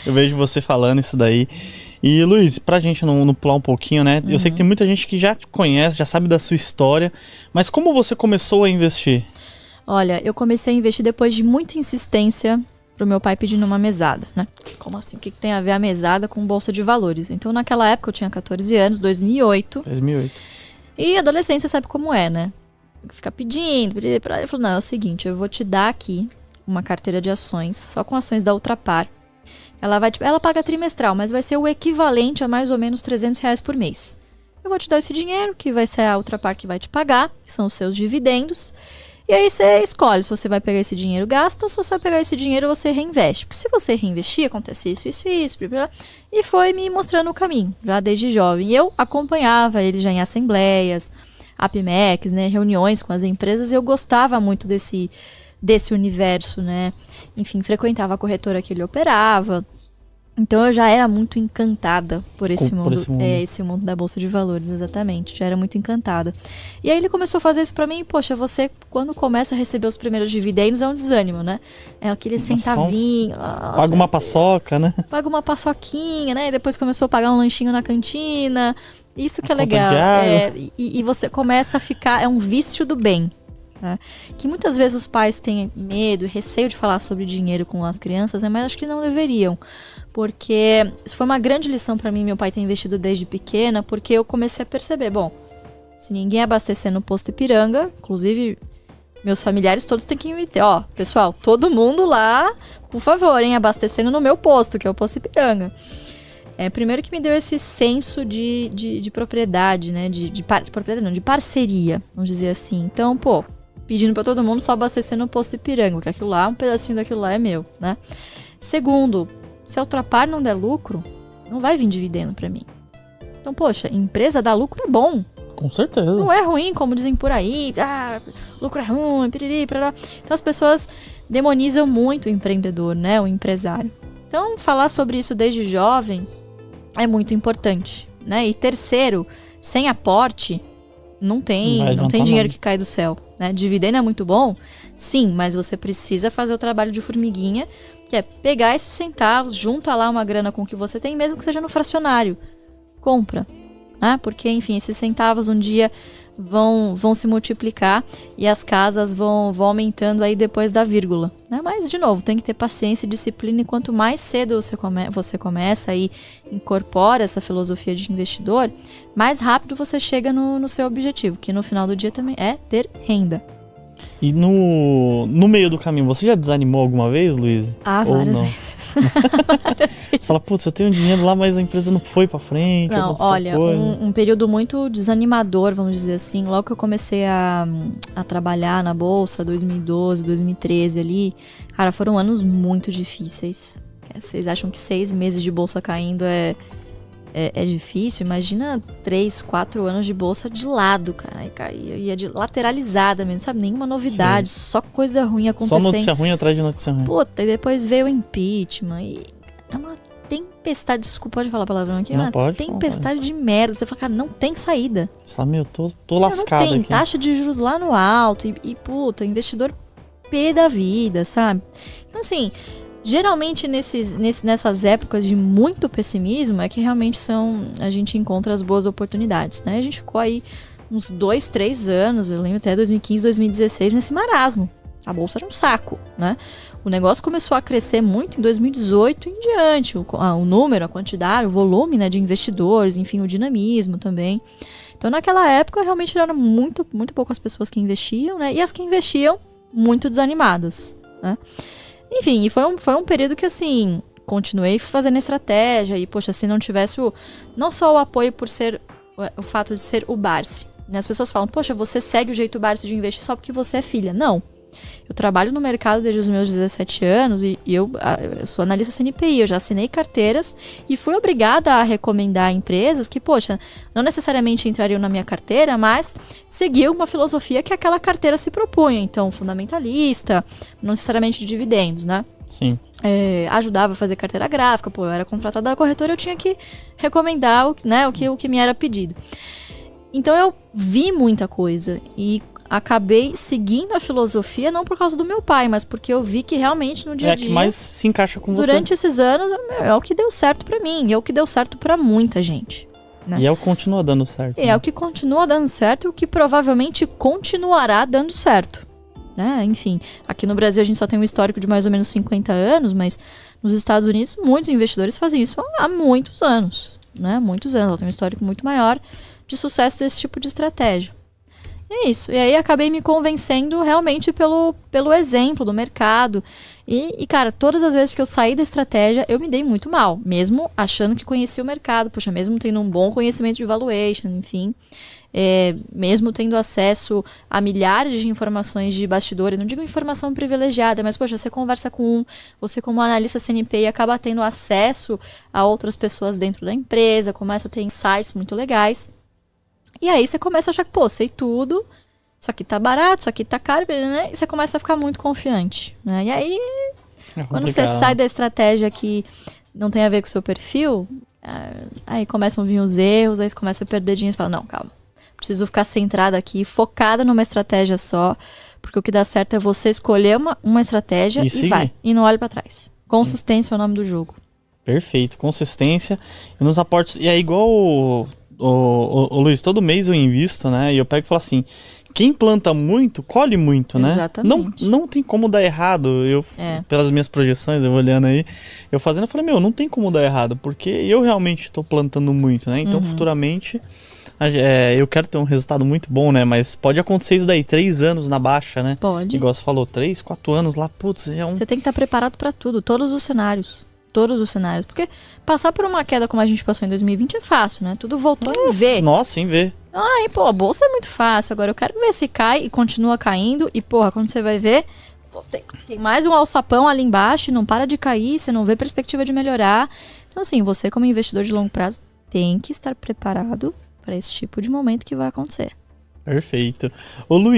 Eu vejo você falando isso daí. E, Luiz, pra gente não pular um pouquinho, né? Eu sei que tem muita gente que já te conhece, já sabe da sua história, mas como você começou a investir? Olha, eu comecei a investir depois de muita insistência pro meu pai pedindo uma mesada, né? Como assim? O que tem a ver a mesada com bolsa de valores? Então, naquela época, eu tinha 14 anos, 2008. E adolescência sabe como é, né? Ficar pedindo. Ele falou, não, é o seguinte, eu vou te dar aqui uma carteira de ações, só com ações da Ultrapar. Ela paga trimestral, mas vai ser o equivalente a mais ou menos R$300 por mês. Eu vou te dar esse dinheiro, que vai ser a Ultrapar que vai te pagar, que são os seus dividendos. E aí você escolhe se você vai pegar esse dinheiro e gasta, ou se você vai pegar esse dinheiro e você reinveste. Porque se você reinvestir, acontece isso. E foi me mostrando o caminho, já desde jovem. E eu acompanhava ele já em assembleias, APMECs, né, reuniões com as empresas, e eu gostava muito desse universo, né? Enfim, frequentava a corretora que ele operava. Então eu já era muito encantada por esse mundo. Esse mundo da Bolsa de Valores, exatamente. Já era muito encantada. E aí ele começou a fazer isso pra mim. Poxa, você, quando começa a receber os primeiros dividendos, é um desânimo, né? É aquele centavinho. Paga uma paçoca, né? Paga uma paçoquinha, né? E depois começou a pagar um lanchinho na cantina. Isso que é legal. E você começa a ficar... É um vício do bem. Né? Que muitas vezes os pais têm medo e receio de falar sobre dinheiro com as crianças, né? Mas acho que não deveriam. Porque isso foi uma grande lição pra mim, meu pai ter investido desde pequena, porque eu comecei a perceber, bom, se ninguém abastecer no posto Ipiranga, inclusive meus familiares todos têm que investir. Ó, pessoal, todo mundo lá, por favor, hein, abastecendo no meu posto, que é o posto Ipiranga. Primeiro que me deu esse senso de propriedade, né, de parceria, vamos dizer assim. Então, pô, pedindo pra todo mundo só abastecer no posto Ipiranga, porque aquilo lá, um pedacinho daquilo lá é meu, né. Segundo, se a Ultrapar não der lucro, não vai vir dividendo pra mim. Então, poxa, empresa dar lucro é bom. Com certeza. Não é ruim, como dizem por aí. Lucro é ruim, piriri, parará. Então, as pessoas demonizam muito o empreendedor, né? O empresário. Então, falar sobre isso desde jovem é muito importante, né? E terceiro, sem aporte, não tem dinheiro que cai do céu, né? Dividendo é muito bom, sim, mas você precisa fazer o trabalho de formiguinha, que é pegar esses centavos, junta lá uma grana com o que você tem, mesmo que seja no fracionário. Compra. Né? Porque, enfim, esses centavos um dia vão se multiplicar e as casas vão aumentando aí depois da vírgula. Né? Mas, de novo, tem que ter paciência e disciplina. E quanto mais cedo você começa e incorpora essa filosofia de investidor, mais rápido você chega no seu objetivo, que no final do dia também é ter renda. E no meio do caminho, você já desanimou alguma vez, Luiz? Várias vezes. Você fala, putz, eu tenho dinheiro lá, mas a empresa não foi pra frente. Não, olha, um período muito desanimador, vamos dizer assim. Logo que eu comecei a trabalhar na Bolsa, 2012, 2013 ali, cara, foram anos muito difíceis. Vocês acham que 6 meses de Bolsa caindo é difícil? Imagina 3, 4 anos de bolsa de lado, cara. Aí caía, ia de lateralizada mesmo, sabe? Nenhuma novidade, só coisa ruim acontecendo. Só notícia ruim atrás de notícia ruim. Puta, e depois veio o impeachment. E é uma tempestade, desculpa, pode falar palavrão aqui? Não pode. Tempestade de merda. Você fala, cara, não tem saída. Sabe, eu tô lascado aqui. Não tem, taxa de juros lá no alto. E puta, investidor pé da vida, sabe? Então, assim... Geralmente nessas épocas de muito pessimismo é que realmente a gente encontra as boas oportunidades, né? A gente ficou aí uns 2, 3 anos, eu lembro até 2015, 2016, nesse marasmo. A bolsa era um saco, né? O negócio começou a crescer muito em 2018 em diante. O número, a quantidade, o volume, né, de investidores, enfim, o dinamismo também. Então naquela época realmente eram muito, muito poucas pessoas que investiam, né? E as que investiam, muito desanimadas, né? Enfim, e foi um período que, assim, continuei fazendo estratégia e, poxa, se não tivesse não só o apoio por ser o fato de ser o Barsi, né? As pessoas falam, poxa, você segue o jeito Barsi de investir só porque você é filha. Não. Eu trabalho no mercado desde os meus 17 anos e eu sou analista CNPI, eu já assinei carteiras e fui obrigada a recomendar empresas que, poxa, não necessariamente entrariam na minha carteira, mas seguiam uma filosofia que aquela carteira se propunha. Então, fundamentalista, não necessariamente de dividendos, né? Sim. Ajudava a fazer carteira gráfica, eu era contratada da corretora, eu tinha que recomendar o que me era pedido. Então eu vi muita coisa e acabei seguindo a filosofia não por causa do meu pai, mas porque eu vi que realmente no dia a dia... É a que mais se encaixa com você. Durante esses anos, é o que deu certo pra mim. E é o que deu certo pra muita gente. Né? E é o que continua dando certo. É o que continua dando certo e o que provavelmente continuará dando certo. Né? Enfim, aqui no Brasil a gente só tem um histórico de mais ou menos 50 anos, mas nos Estados Unidos muitos investidores fazem isso há muitos anos. Né? Muitos anos. Ela tem um histórico muito maior de sucesso desse tipo de estratégia. E é isso. E aí acabei me convencendo realmente pelo exemplo do mercado. E, cara, todas as vezes que eu saí da estratégia, eu me dei muito mal. Mesmo achando que conhecia o mercado. Poxa, mesmo tendo um bom conhecimento de valuation, enfim. Mesmo tendo acesso a milhares de informações de bastidor. Eu não digo informação privilegiada, mas, poxa, você conversa com você como analista CNP e acaba tendo acesso a outras pessoas dentro da empresa. Começa a ter insights muito legais. E aí você começa a achar que, pô, sei tudo, isso aqui tá barato, isso aqui tá caro, né? E você começa a ficar muito confiante, né? E aí, quando você sai da estratégia que não tem a ver com o seu perfil, aí começam a vir os erros, aí você começa a perder dinheiro e fala, não, calma, preciso ficar centrada aqui, focada numa estratégia só, porque o que dá certo é você escolher uma estratégia e vai, e não olha pra trás. Consistência é o nome do jogo. Perfeito, consistência e nos aportes, e é igual... Ô Luiz, todo mês eu invisto, né? E eu pego e falo assim, quem planta muito, colhe muito, né? Exatamente. Não tem como dar errado. Pelas minhas projeções, eu olhando aí, eu fazendo, eu falei, não tem como dar errado, porque eu realmente estou plantando muito, né? Então, futuramente, eu quero ter um resultado muito bom, né? Mas pode acontecer isso daí, 3 anos na baixa, né? Pode. Igual você falou, 3, 4 anos lá, putz, Você tem que estar preparado para tudo, todos os cenários. Todos os cenários. Porque passar por uma queda como a gente passou em 2020 é fácil, né? Tudo voltou em V. Nossa, em V. Aí, pô, a bolsa é muito fácil. Agora eu quero ver se cai e continua caindo. E, porra, quando você vai ver, pô, tem mais um alçapão ali embaixo e não para de cair, você não vê perspectiva de melhorar. Então, assim, você como investidor de longo prazo tem que estar preparado para esse tipo de momento que vai acontecer. Perfeito. Ô, Luiz,